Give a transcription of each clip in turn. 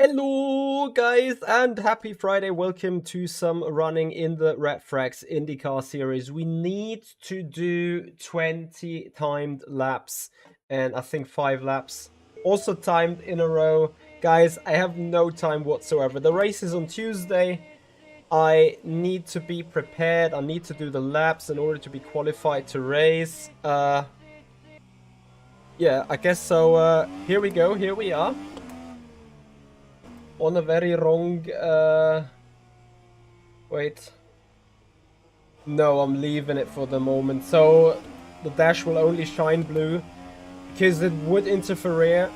Hello guys and happy Friday. Welcome to some running in the rFactor IndyCar Series. We need to do 20 timed laps and I think 5 laps also timed in a row. Guys, I have no time whatsoever. The race is on Tuesday. I need to be prepared. I need to do the laps in order to be qualified to race. Yeah, I guess so. Here we go. Here we are. On a very wrong, wait. No, I'm leaving it for the moment. So the dash will only shine blue because it would interfere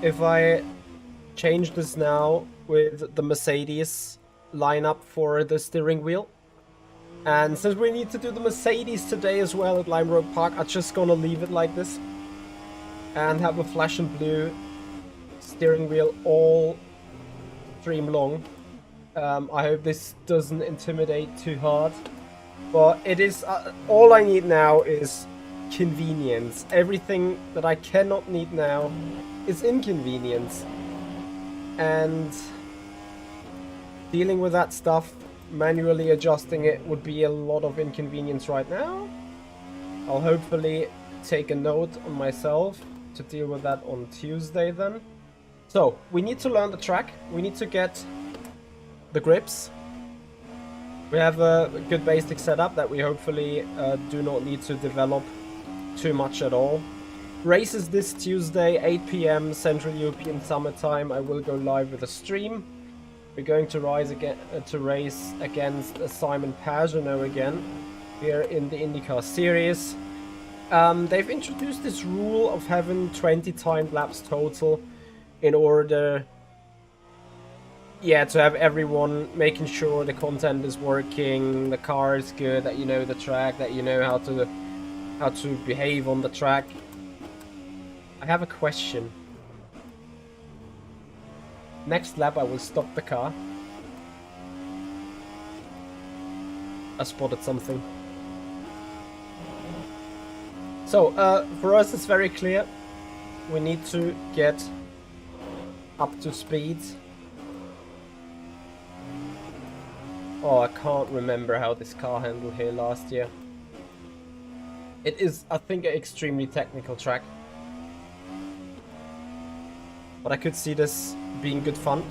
if I change this now with the Mercedes lineup for the steering wheel. And since we need to do the Mercedes today as well at Lime Road Park, I'm just gonna leave it like this. And have a flash and blue steering wheel all stream long. I hope this doesn't intimidate too hard. But it is, all I need now is convenience. Everything that I cannot need now is inconvenience. And dealing with that stuff, manually adjusting it, would be a lot of inconvenience right now. I'll hopefully take a note on myself to deal with that on Tuesday then. So, we need to learn the track. We need to get the grips. We have a good basic setup that we hopefully do not need to develop too much at all. Races this Tuesday, 8 PM Central European Summertime. I will go live with a stream. We're going to race against Simon Pagenaud again here in the IndyCar Series. They've introduced this rule of having 20 timed laps total in order, yeah, to have everyone making sure the content is working, the car is good, that you know the track, that you know how to behave on the track. I have a question. Next lap I will stop the car. I spotted something. So, for us it's very clear. We need to get up to speed. Oh, I can't remember how this car handled here last year. It is, I think, an extremely technical track. But I could see this being good fun.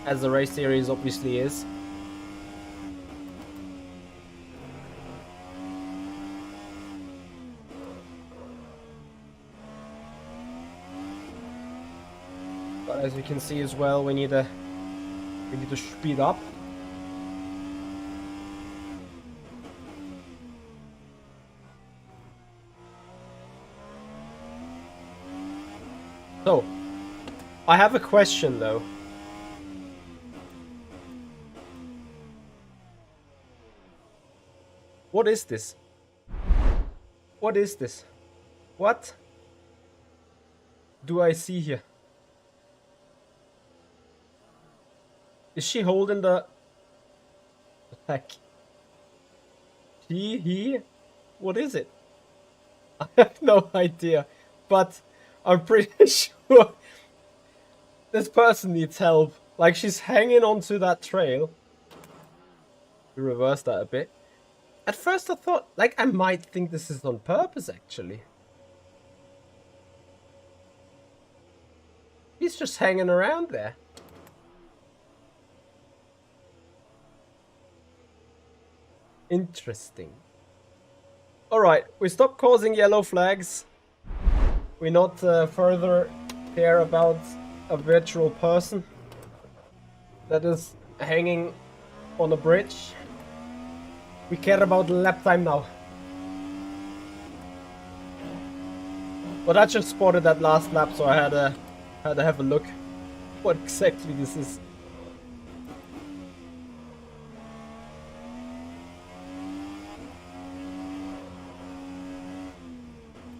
As the race series obviously is. But as you can see as well, we need to speed up. So, I have a question though. What is this? What is this? What do I see here? Is she holding the heck? He? What is it? I have no idea, but I'm pretty sure this person needs help. Like, she's hanging onto that trail. We reverse that a bit. At first I thought, like, I might think this is on purpose actually. He's just hanging around there. Interesting. Alright, we stop causing yellow flags. We not further care about a virtual person that is hanging on a bridge. We care about the lap time now. But I just spotted that last lap, so I had to have a look what exactly this is.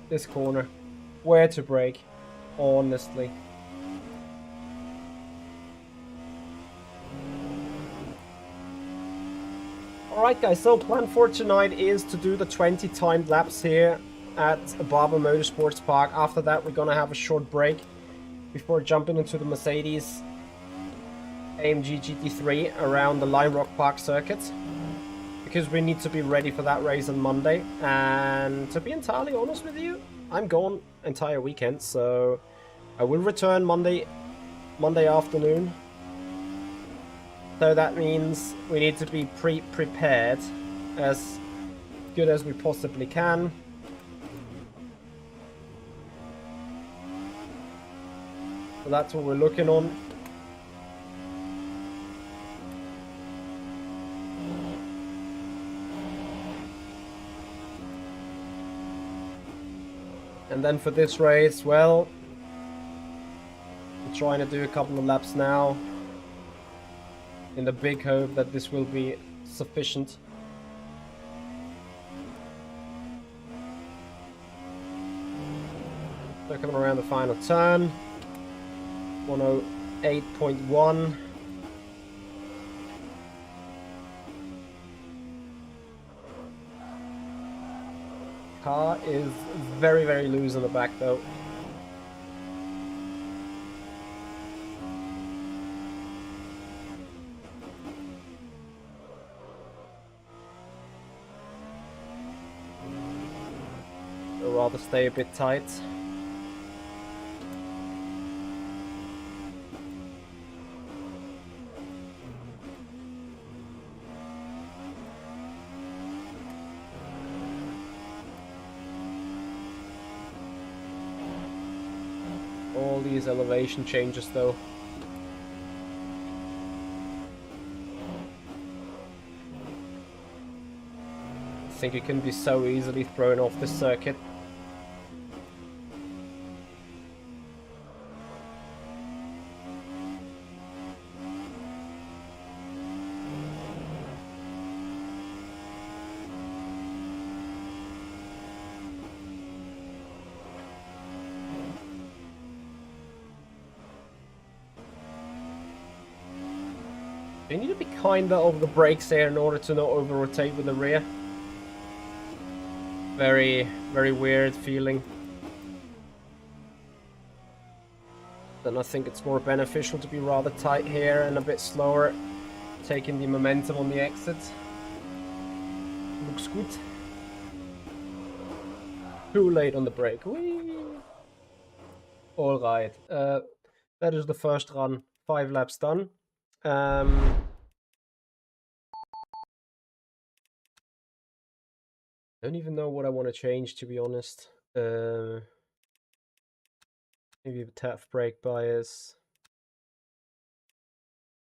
This corner. Where to brake, honestly. Alright guys, so plan for tonight is to do the 20 timed laps here at Barber Motorsports Park. After that we're gonna have a short break before jumping into the Mercedes AMG GT3 around the Lime Rock Park circuit. Because we need to be ready for that race on Monday. And to be entirely honest with you, I'm gone entire weekend, so I will return Monday afternoon. So that means we need to be prepared as good as we possibly can. So that's what we're looking on. And then for this race, well, I'm trying to do a couple of laps now in the big hope that this will be sufficient. They're coming around the final turn. 108.1. Car is very, very loose on the back though. I'd rather stay a bit tight. All these elevation changes though. I think it can be so easily thrown off the circuit. You need to be kinder over the brakes there in order to not over-rotate with the rear. Very, very weird feeling. Then I think it's more beneficial to be rather tight here and a bit slower, taking the momentum on the exit. Looks good. Too late on the brake. Alright, that is the first run. 5 laps done. Don't even know what I want to change, to be honest. Maybe a tap brake bias.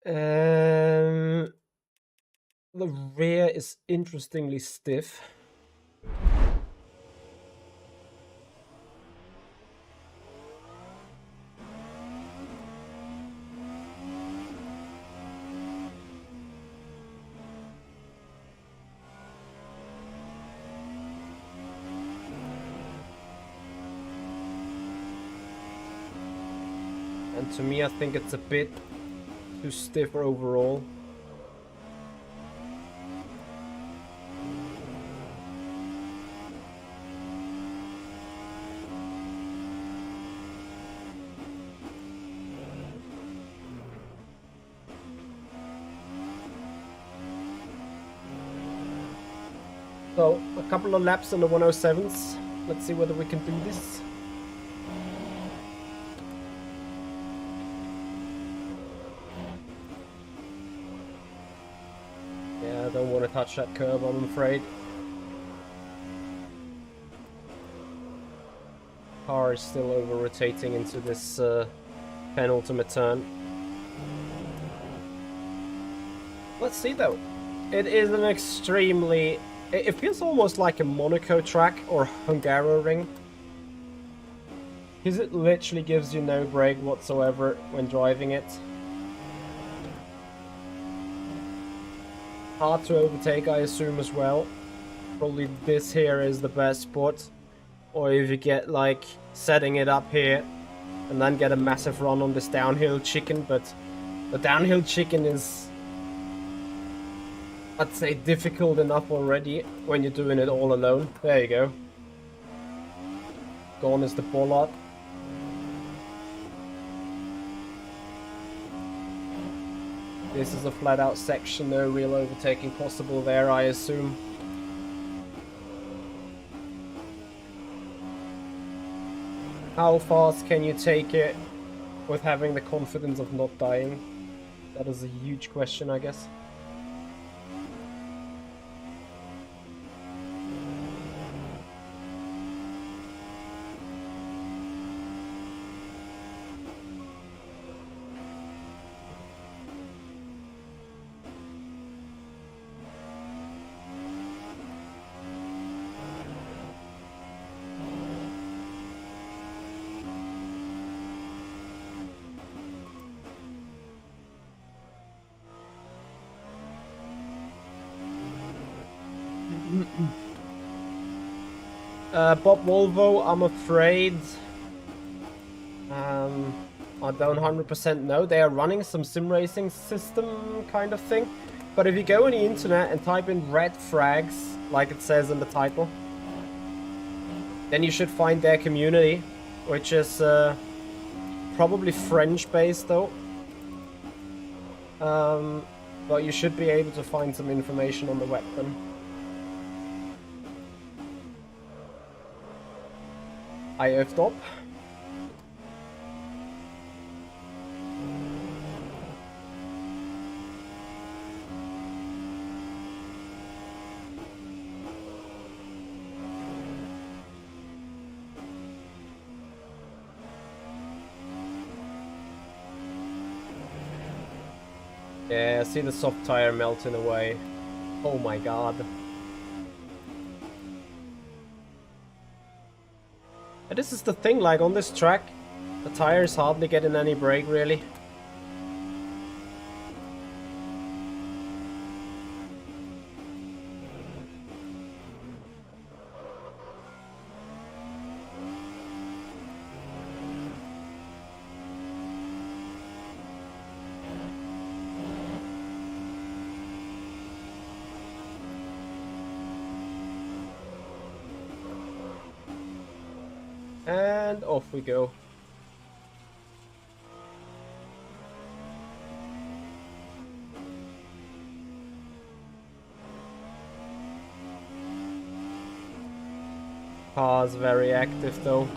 The rear is interestingly stiff. And to me, I think it's a bit too stiff overall. So, a couple of laps on the 107s. Let's see whether we can do this. Yeah, I don't want to touch that curb, I'm afraid. Car is still over-rotating into this penultimate turn. Let's see though. It is an extremely... It feels almost like a Monaco track or Hungaroring. Because it literally gives you no brake whatsoever when driving it. Hard to overtake, I assume, as well. Probably this here is the best spot. Or if you get, like, setting it up here and then get a massive run on this downhill chicken. But the downhill chicken is, I'd say, difficult enough already when you're doing it all alone. There you go. Gone is the bollard. This is a flat out section, no real overtaking possible there, I assume. How fast can you take it with having the confidence of not dying? That is a huge question, I guess. Bob Volvo, I'm afraid. I don't 100% know. They are running some sim racing system kind of thing. But if you go on the internet and type in red frags, like it says in the title, then you should find their community, which is probably French-based though. But you should be able to find some information on the web then. I öffnet up. Yeah, I see the soft tire melting away. Oh my god. And this is the thing, like on this track, the tire is hardly getting any brake really. And off we go. Car's very active though.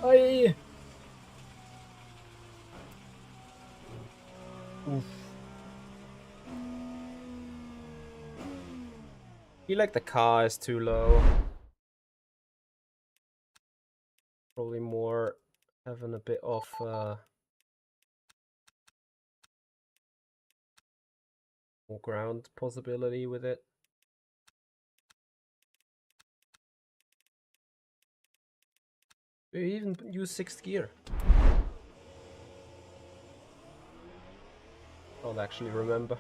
Aye. Oof. I feel like the car is too low. Probably more having a bit of more ground possibility with it. We even use 6th gear. Don't actually remember.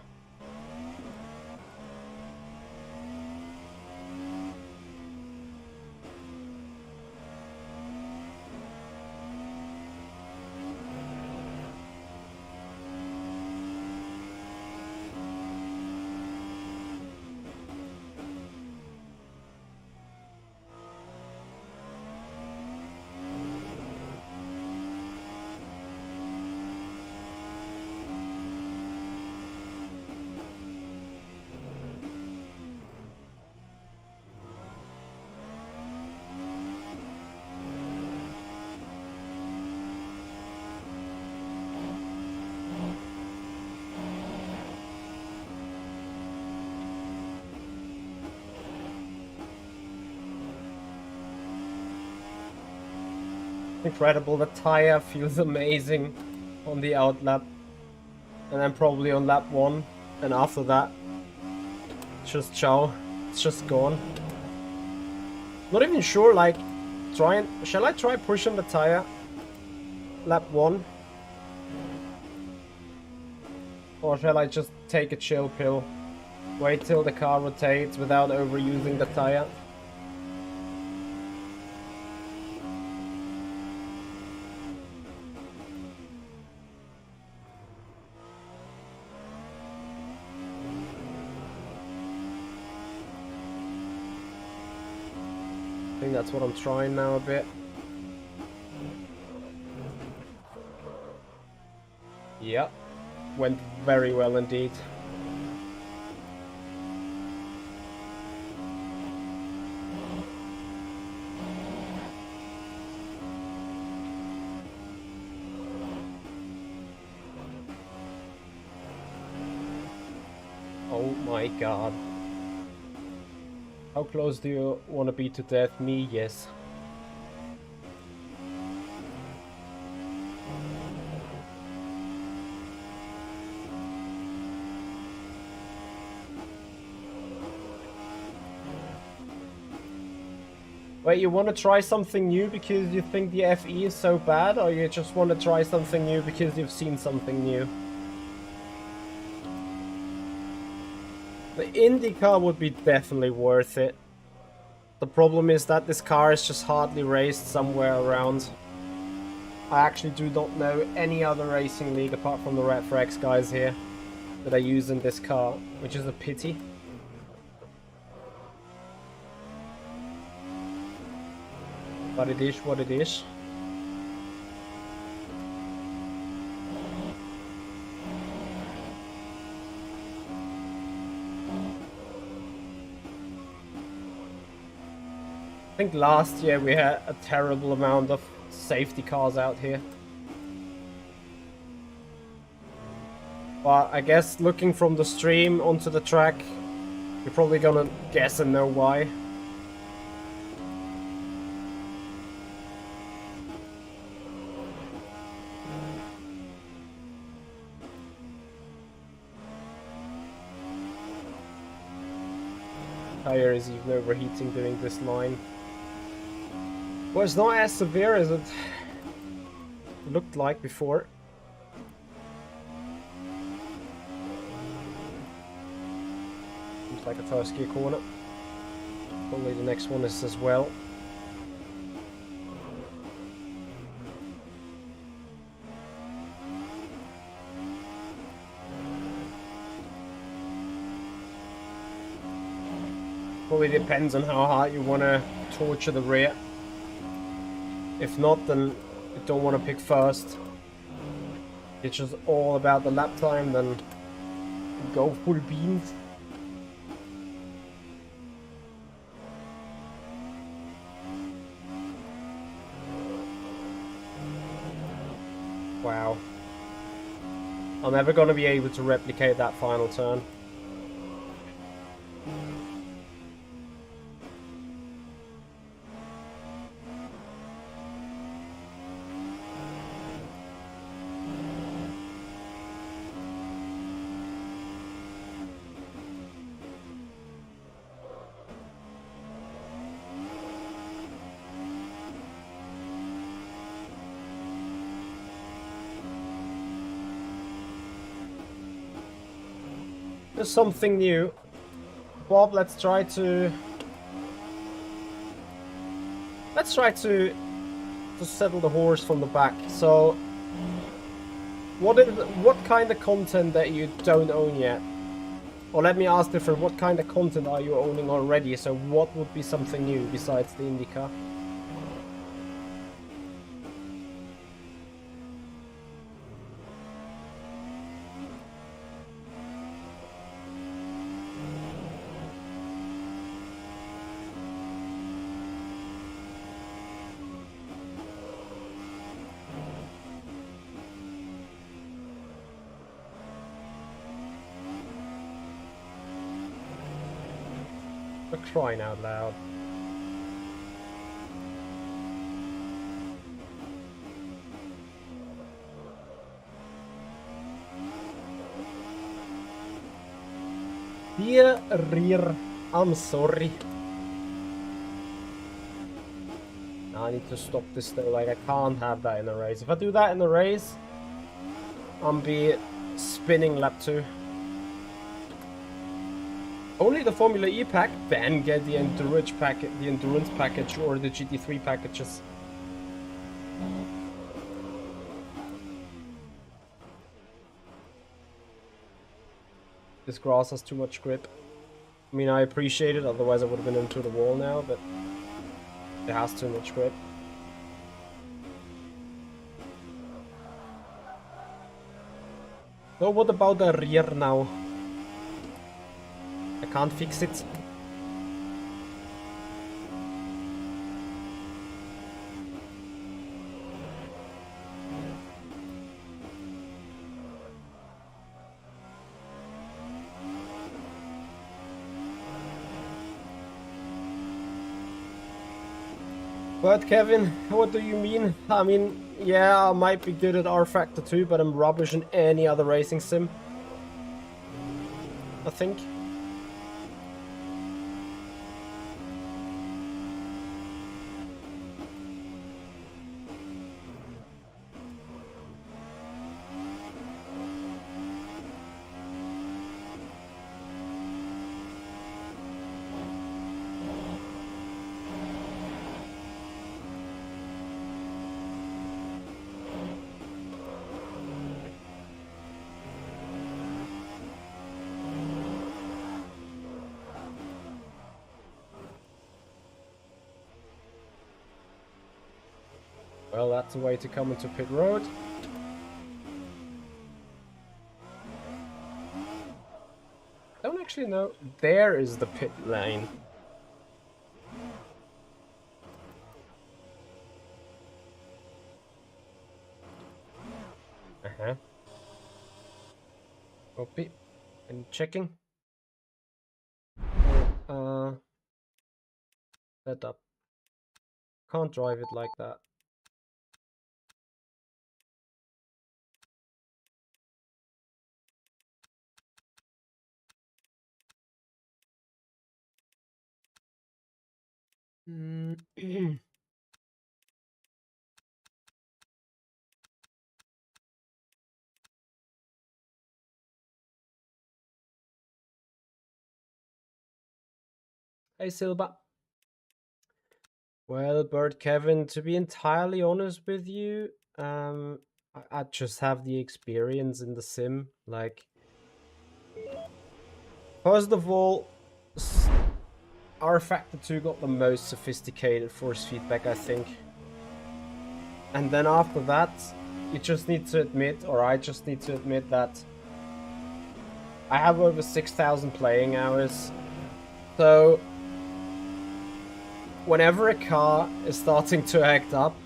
Incredible, the tire feels amazing on the out lap. And then probably on lap 1. And after that, just ciao. It's just gone. Not even sure, like, shall I try pushing the tire lap 1 Or shall I just take a chill pill? Wait till the car rotates without overusing the tire? I think that's what I'm trying now a bit. Yep. Went very well indeed. Oh my god. How close do you want to be to death? Me, yes. Wait, you want to try something new because you think the FE is so bad, or you just want to try something new because you've seen something new? The IndyCar would be definitely worth it. The problem is that this car is just hardly raced somewhere around. I actually do not know any other racing league apart from the rFactor guys here that are using this car, which is a pity. But it is what it is. I think last year we had a terrible amount of safety cars out here. But I guess looking from the stream onto the track, you're probably gonna guess and know why. Tire is even overheating doing this line. Well, it's not as severe as it looked like before. Seems like a first gear corner. Probably the next one is as well. Probably depends on how hard you want to torture the rear. If not, then you don't want to pick first. It's just all about the lap time, then go full beans. Wow. I'm never going to be able to replicate that final turn. There's something new. Bob, let's try to settle the horse from the back. So what kind of content that you don't own yet? Or let me ask different, what kind of content are you owning already? So what would be something new besides the IndyCar? For crying out loud. Dear rear, I'm sorry. I need to stop this though, like I can't have that in a race. If I do that in a race, I'm be spinning lap 2. Only the Formula E pack, then get the endurance package or the GT3 packages. This grass has too much grip. I mean, I appreciate it, otherwise I would have been into the wall now, but it has too much grip. So what about the rear now? I can't fix it. But Kevin, what do you mean? I mean, yeah, I might be good at rFactor 2, but I'm rubbish in any other racing sim, I think. Well, that's a way to come into pit road. Don't actually know. There is the pit lane. Uh-huh. Okay. And checking. Set up. Can't drive it like that. Hey Silva. Well, Bird Kevin, to be entirely honest with you, I just have the experience in the sim. Like, first of all, rFactor 2 got the most sophisticated force feedback, I think. And then after that, you just need to admit, or I just need to admit that I have over 6,000 playing hours. So whenever a car is starting to act up,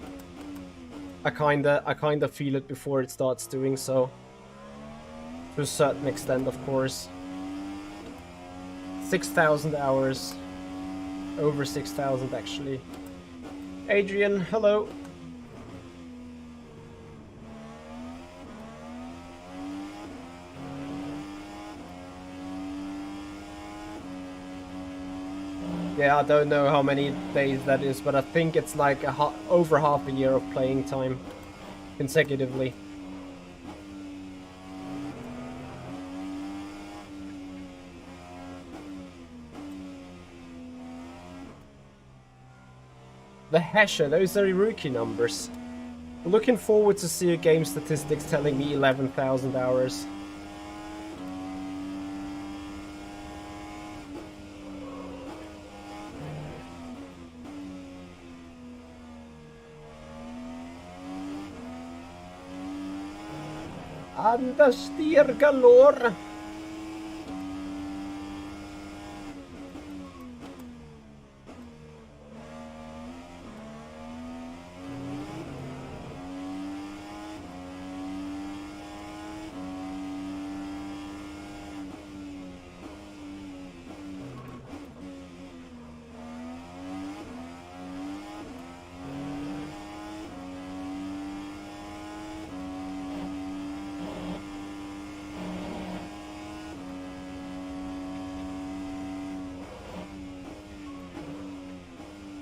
I kinda feel it before it starts doing so. To a certain extent, of course. 6,000 hours. Over 6,000 actually. Adrian, hello. Yeah, I don't know how many days that is, but I think it's like over half a year of playing time consecutively. The Hesher, those are rookie numbers. Looking forward to see your game statistics telling me 11,000 hours. Understeer galore.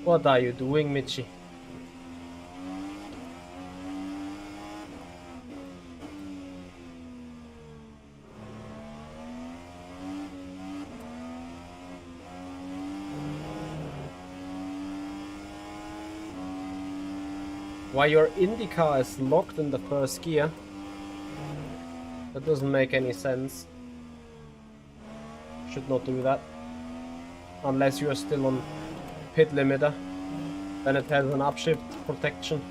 What are you doing, Michi? Why your IndyCar is locked in the first gear? That doesn't make any sense. Should not do that. Unless you are still on pit limiter. Then it has an upshift protection.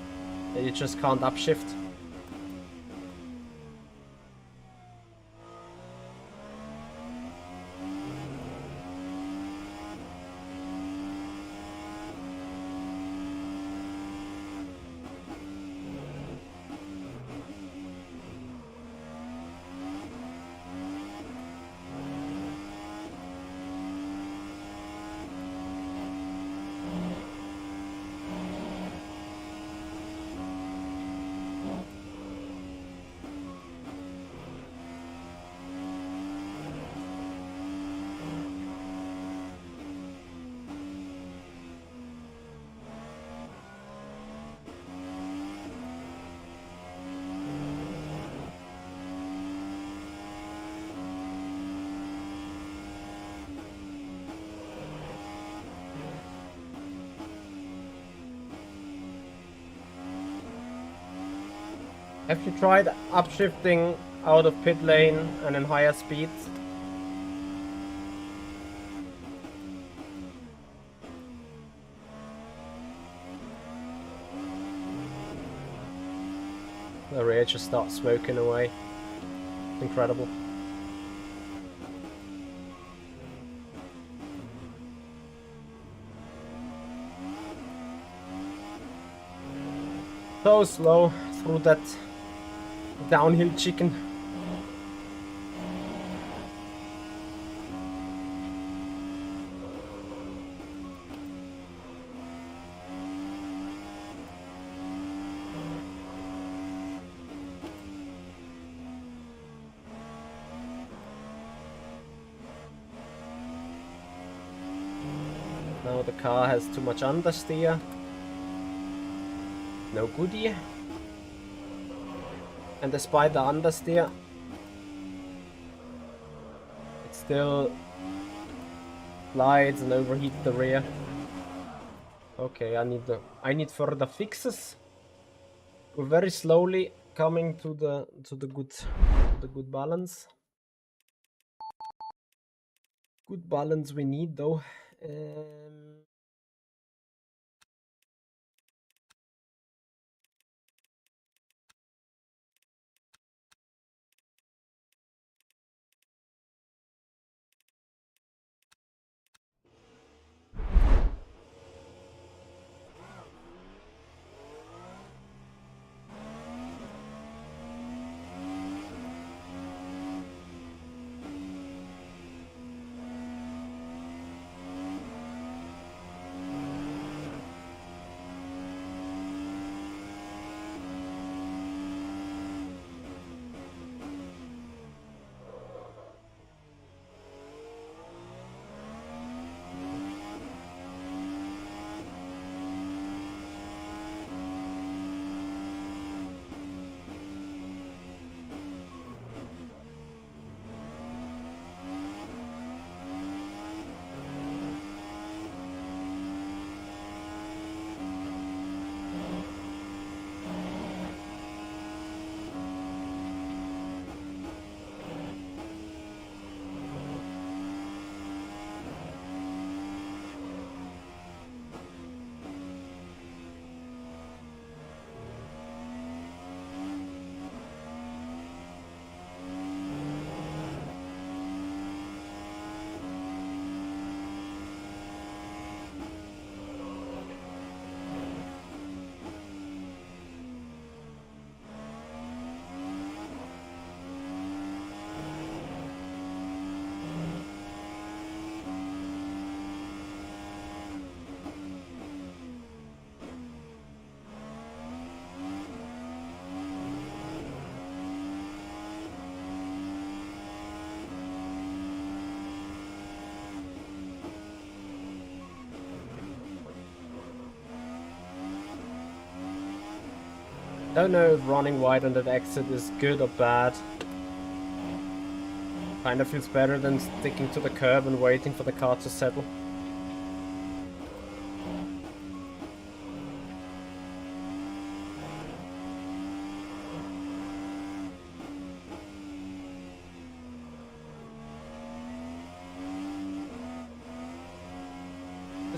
And you just can't upshift. Have you tried upshifting out of pit lane and in higher speeds? The rear just starts smoking away. Incredible. So slow through that downhill chicken. Now the car has too much understeer. No goodie. And despite the understeer, it still slides and overheats the rear. Okay, I need further fixes. We're very slowly coming to the good balance. Good balance we need though. Don't know if running wide on that exit is good or bad. Kinda feels better than sticking to the curb and waiting for the car to settle.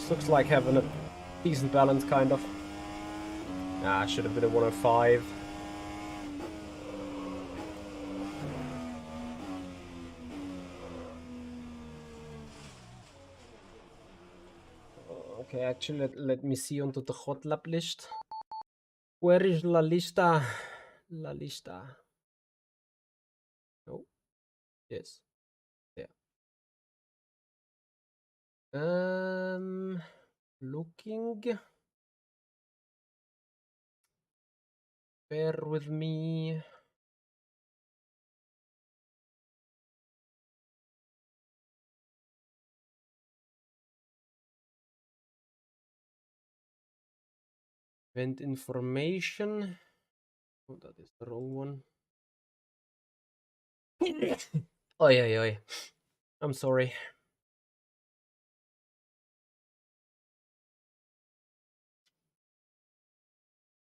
This looks like having a decent balance, kind of. Ah, should have been a 105. Okay, actually, let me see onto the hot lap list. Where is La Lista? La Lista. Oh, yes. Yeah. Looking. Bear with me. Event information. Oh, that is the wrong one. Oi, oi, oi. I'm sorry.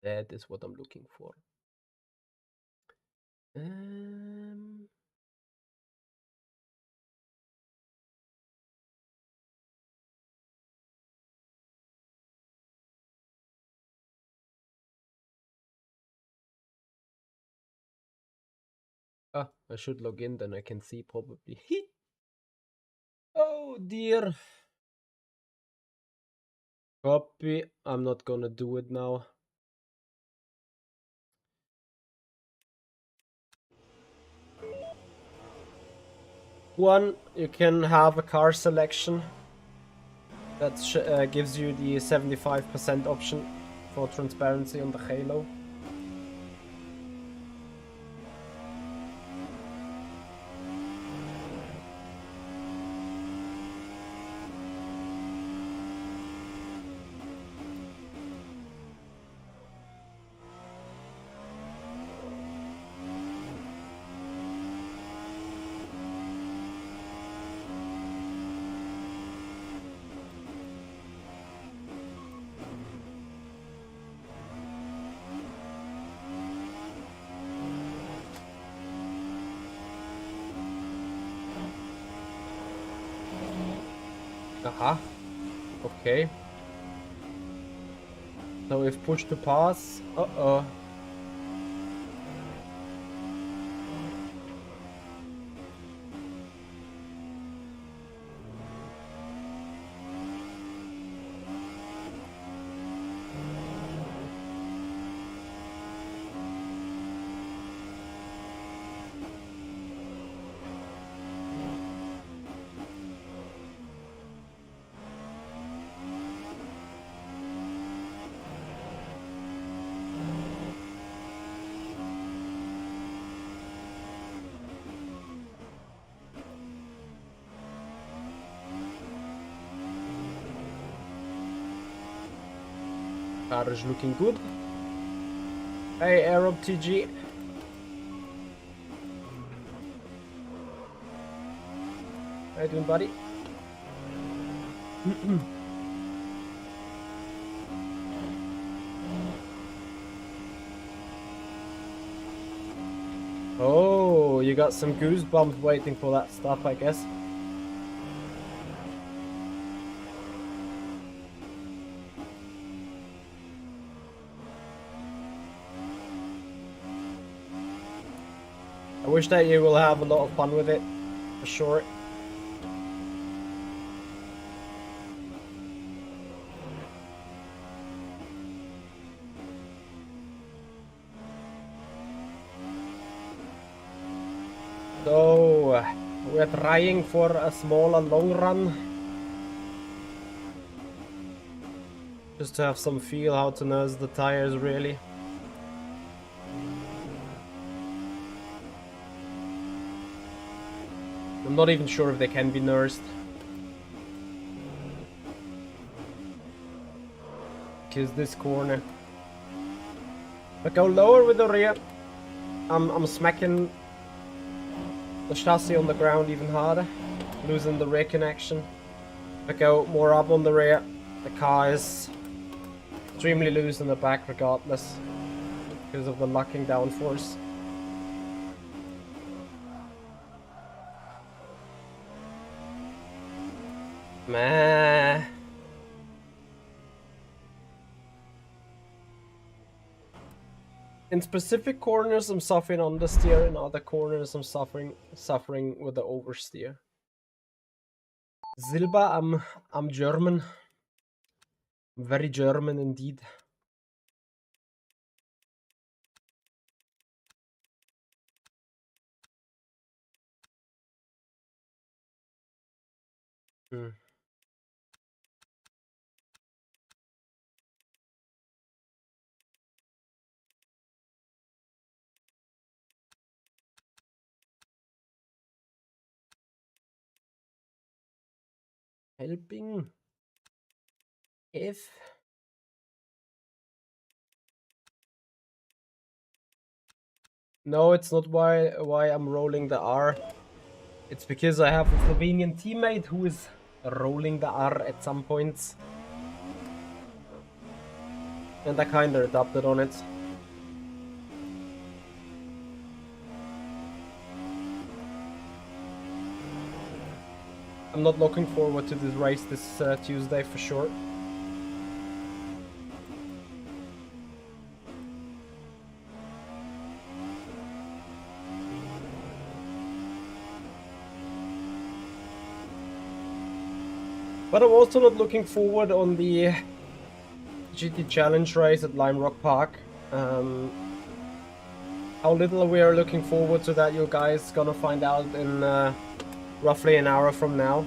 That is what I'm looking for. Ah, I should log in, then I can see probably. Oh dear. Copy. I'm not gonna do it now. One, you can have a car selection that gives you the 75% option for transparency on the halo. Aha. Okay. So if push to pass. Uh-oh. Car is looking good. Hey, Arab TG. How you doing, buddy? Oh, you got some goosebumps waiting for that stuff, I guess. I wish that you will have a lot of fun with it, for sure. So, we're trying for a smaller long run. Just to have some feel how to nurse the tires, really. I'm not even sure if they can be nursed. Because this corner. But go lower with the rear. I'm smacking the chassis on the ground even harder. Losing the rear connection. If I go more up on the rear, the car is extremely loose in the back regardless. Because of the locking down force. Meh. In specific corners, I'm suffering understeer. In other corners, I'm suffering with the oversteer. Silber, I'm German. I'm very German indeed. Hmm. Helping if no, it's not why I'm rolling the R. It's because I have a Slovenian teammate who is rolling the R at some points, and I kinda adapted on it. I'm not looking forward to this race this Tuesday for sure. But I'm also not looking forward on the GT Challenge race at Lime Rock Park. How little we are looking forward to that, you guys gonna find out in roughly an hour from now.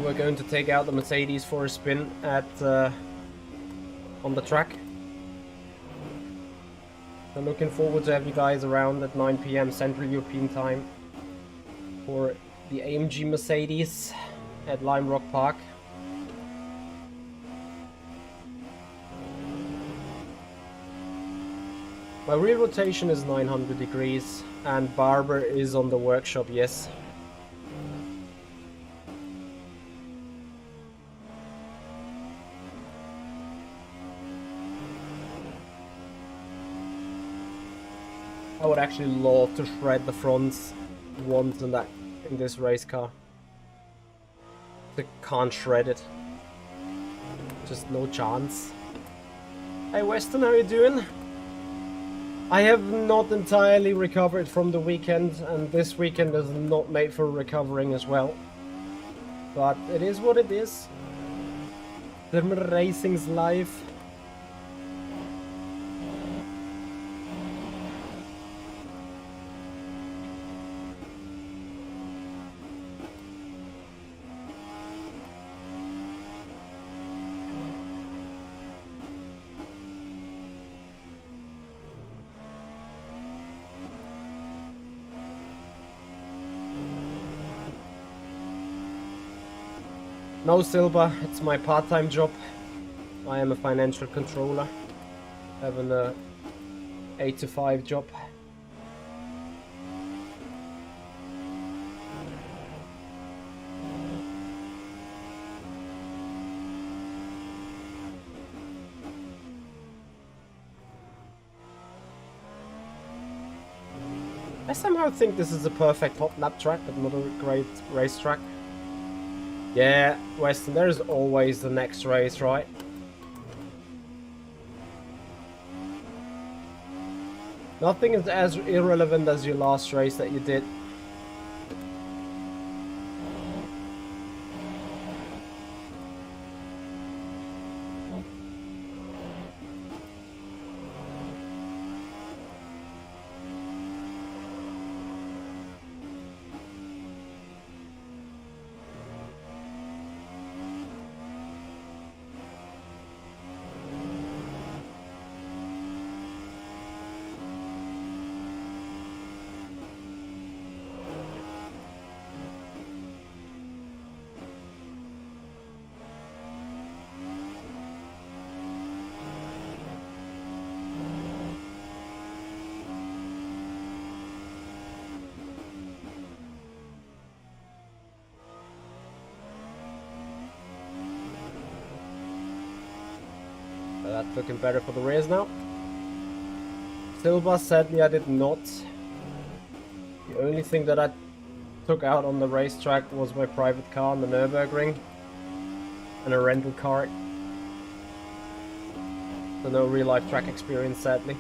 We're going to take out the Mercedes for a spin at on the track. So looking forward to have you guys around at 9 PM Central European time for the AMG Mercedes at Lime Rock Park. My rear rotation is 900 degrees and Barber is on the workshop, yes. I would actually love to shred the fronts once in this race car. They can't shred it. Just no chance. Hey Weston, how you doing? I have not entirely recovered from the weekend, and this weekend is not made for recovering as well. But it is what it is. Simracing's life. No, Silva, it's my part-time job. I am a financial controller, having a 8 to 5 job. I somehow think this is a perfect hot lap track, but not a great racetrack. Yeah, Weston, there's always the next race, right? Nothing is as irrelevant as your last race that you did. That's looking better for the race now. Silva, sadly I did not. The only thing that I took out on the racetrack was my private car on the Nürburgring and a rental car. So no real life track experience, sadly.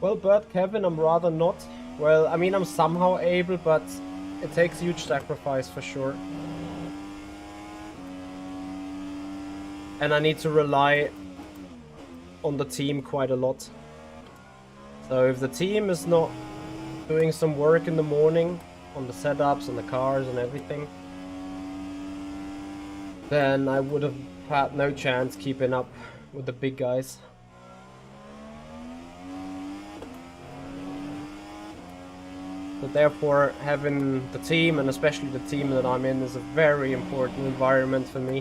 Well, Bert, Kevin, I'm rather not. Well, I mean, I'm somehow able, but it takes huge sacrifice for sure. And I need to rely on the team quite a lot. So if the team is not doing some work in the morning on the setups, on the cars and everything, then I would have had no chance keeping up with the big guys. So therefore, having the team, and especially the team that I'm in, is a very important environment for me.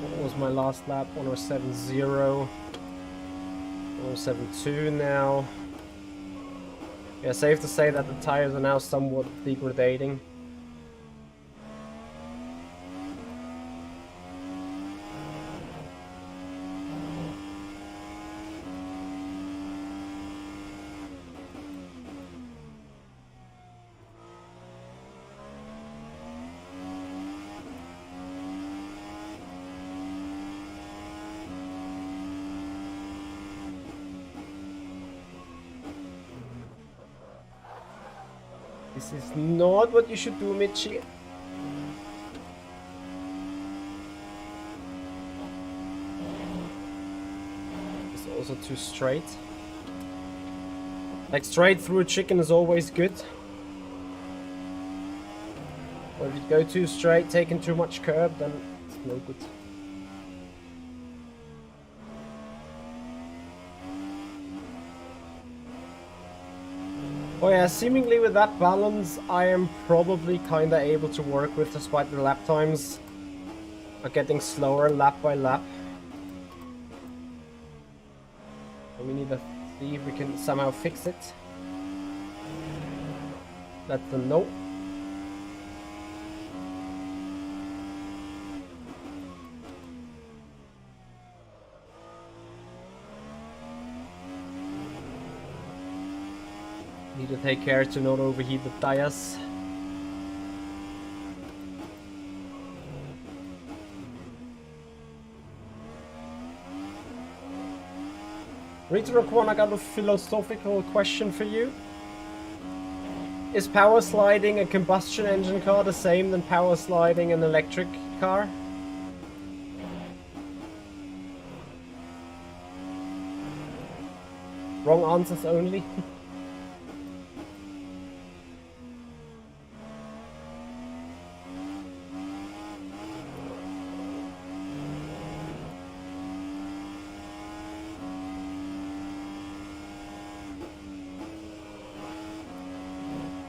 What was my last lap? 107.0. 107.2 now. Yeah, safe to say that the tires are now somewhat degrading. This is not what you should do, Mitchie. It's also too straight. Like, straight through a chicken is always good. But if you go too straight, taking too much curb, then it's no good. Oh yeah, seemingly with that balance, I am probably kinda able to work with, despite the lap times are getting slower lap by lap. And we need to see if we can somehow fix it. That's a no. Need to take care to not overheat the tires. Retro One, I got a philosophical question for you. Is power sliding a combustion engine car the same than power sliding an electric car? Wrong answers only.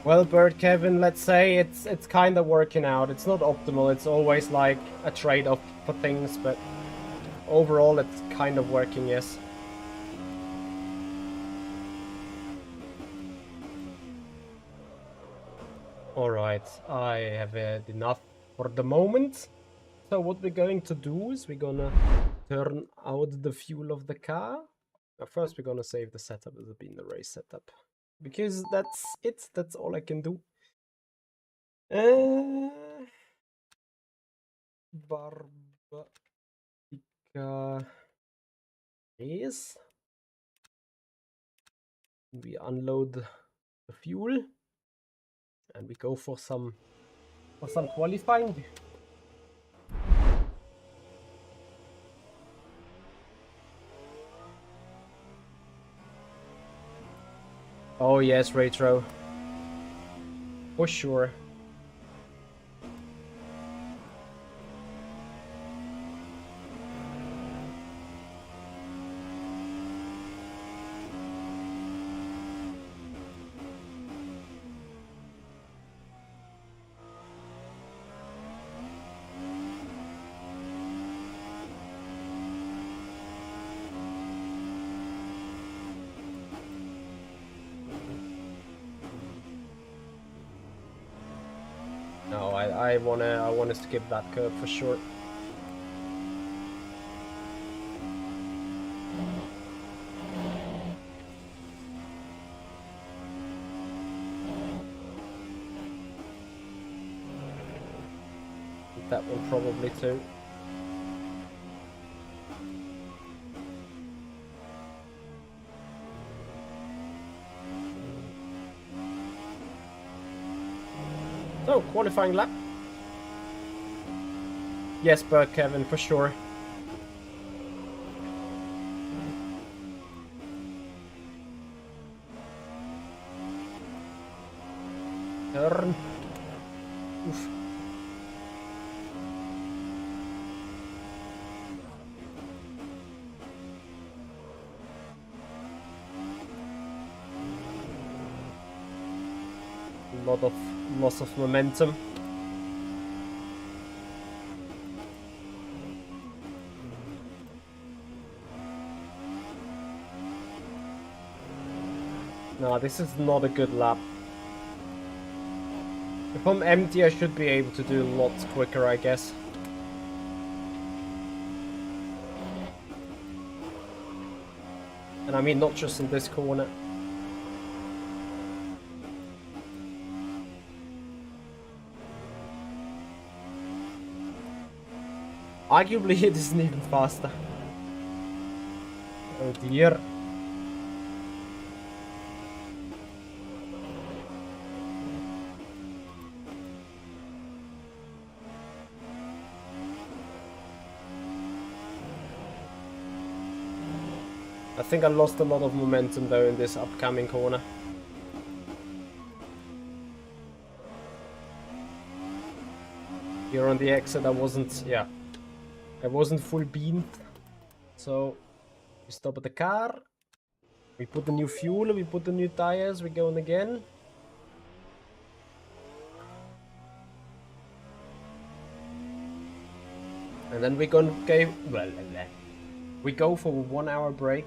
Well, Bert, Kevin, let's say it's kind of working out. It's not optimal. It's always like a trade-off for things, but overall it's kind of working, yes. Alright, I have had enough for the moment. So what we're going to do is we're gonna turn out the fuel of the car. First we're gonna save the setup as being the race setup. Because that's it, that's all I can do. Barber Series. We unload the fuel and we go for some qualifying. Oh yes, Retro. For sure. I wanna skip that curve for sure. That one probably too. So, qualifying lap. Yes, but Kevin, for sure. Turn. Oof. A lot of loss of momentum. No, this is not a good lap. If I'm empty, I should be able to do lots quicker, I guess. And I mean, not just in this corner. Arguably, it isn't even faster. Oh dear. I think I lost a lot of momentum though in this upcoming corner. Here on the exit I wasn't full beamed. So we stop at the car. We put the new fuel, we put the new tires, we're going again. And then we're gonna go, well, we go for a 1 hour break.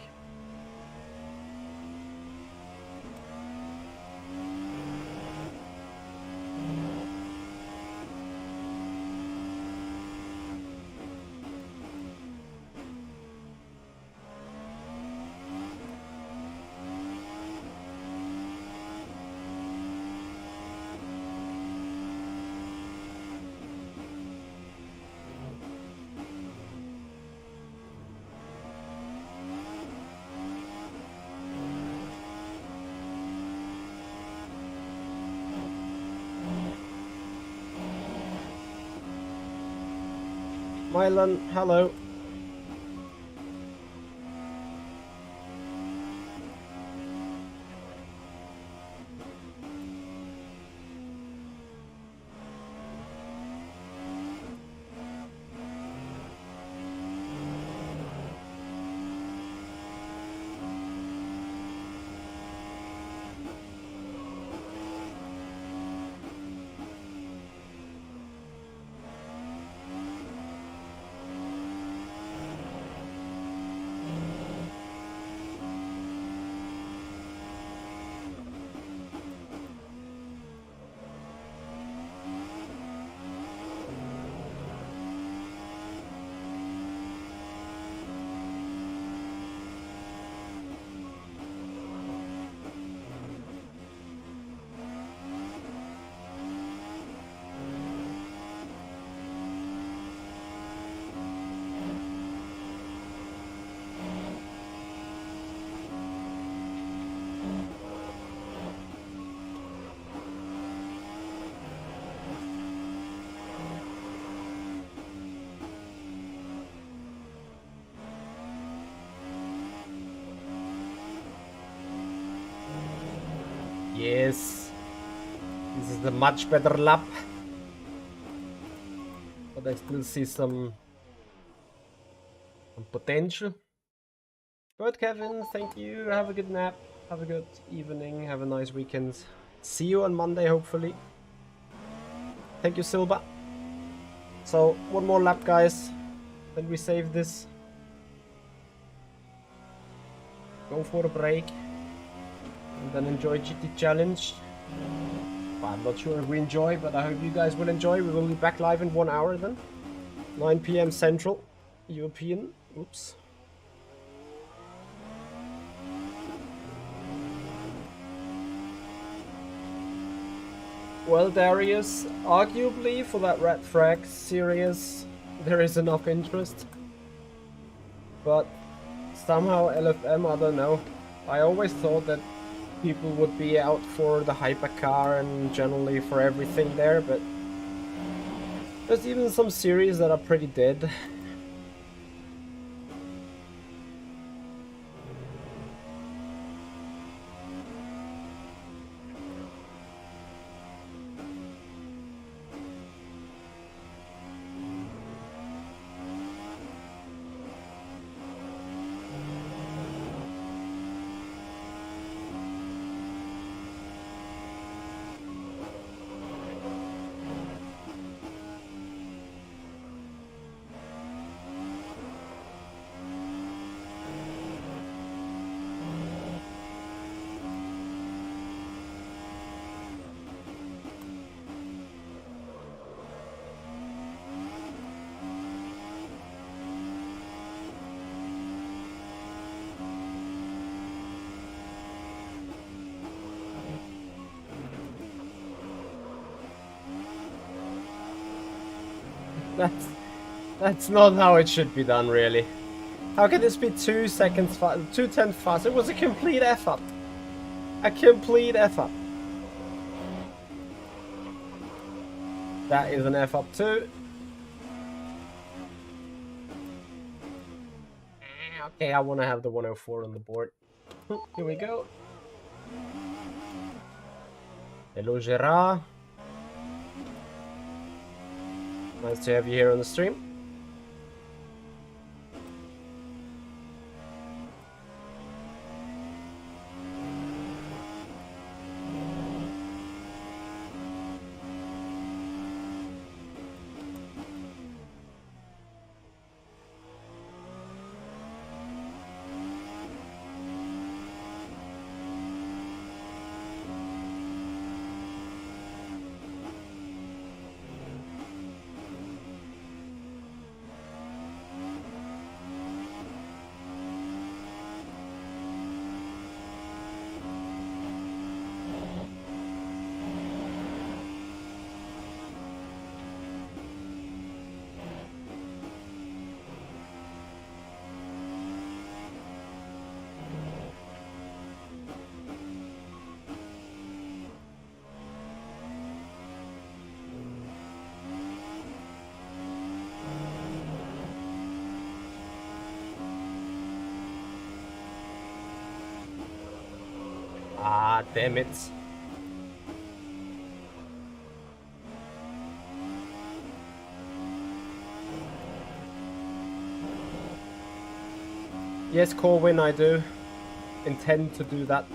Mylan, hello. Yes, this is a much better lap, but I still see some potential. But Kevin, thank you. Have a good nap. Have a good evening. Have a nice weekend. See you on Monday, hopefully. Thank you, Silva. So, one more lap, guys. Then we save this. Go for a break. And then enjoy GT Challenge. I'm not sure if we enjoy, but I hope you guys will enjoy. We will be back live in 1 hour then. 9 p.m. Central European. Oops. Well, Darius, arguably for that rFactor series, there is enough interest. But somehow LFM, I don't know. I always thought that people would be out for the hypercar and generally for everything there, but there's even some series that are pretty dead. That's not how it should be done, really. How can this be 2 seconds fast, 2/10 fast? It was a complete F up. A complete F up. That is an F up too. Okay, I want to have the 104 on the board. Here we go. Hello, Gerard. Nice to have you here on the stream. Ah, damn it. Yes, Corwin, I do intend to do that.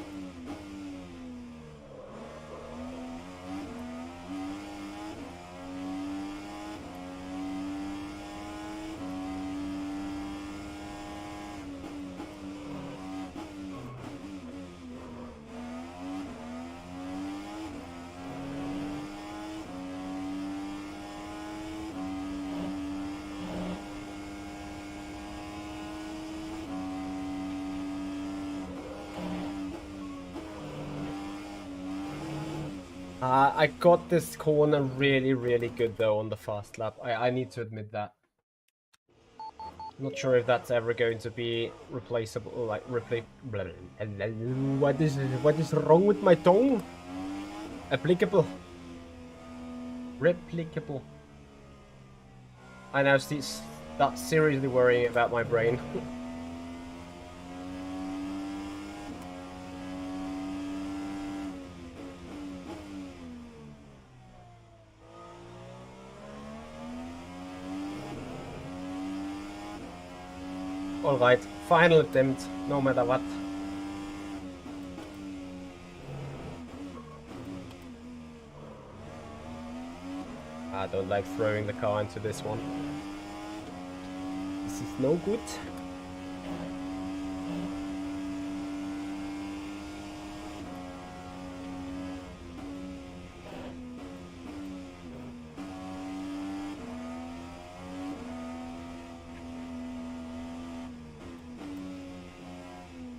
I got this corner really good though on the fast lap. I need to admit that. Not sure if that's ever going to be replaceable, like what is wrong with my tongue? Applicable. Replicable. I now start seriously worrying about my brain. Alright, final attempt, no matter what. I don't like throwing the car into this one. This is no good.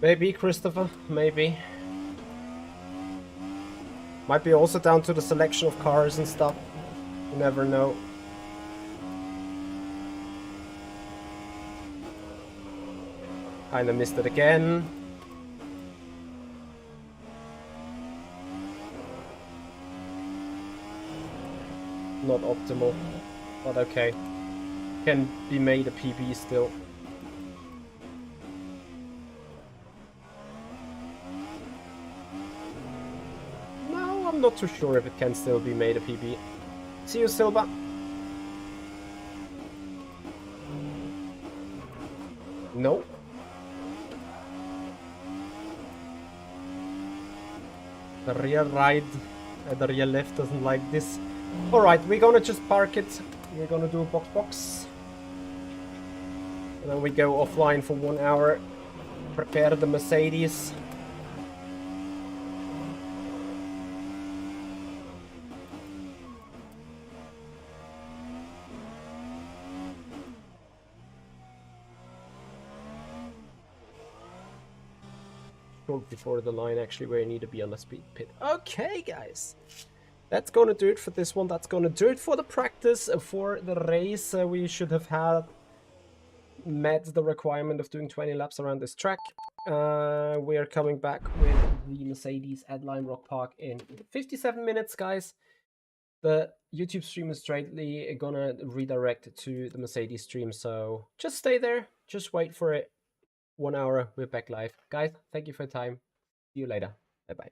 Maybe, Christopher, maybe. Might be also down to the selection of cars and stuff. You never know. Kinda missed it again. Not optimal, but okay. Can be made a PB still. No, I'm not too sure if it can still be made a PB. See you, Silva. No. The rear right, the rear left doesn't like this. Alright, we're gonna just park it. We're gonna do a box. And then we go offline for 1 hour. Prepare the Mercedes. Short before the line, actually, where you need to be on the speed pit. Okay, guys. That's gonna do it for this one. That's gonna do it for the practice. For the race, we should have had met the requirement of doing 20 laps around this track. We are coming back with the Mercedes at Lime Rock Park in 57 minutes, guys. The YouTube stream is straightly gonna redirect to the Mercedes stream, so just stay there. Just wait for it. 1 hour, we're back live. Guys, thank you for your time. See you later. Bye-bye.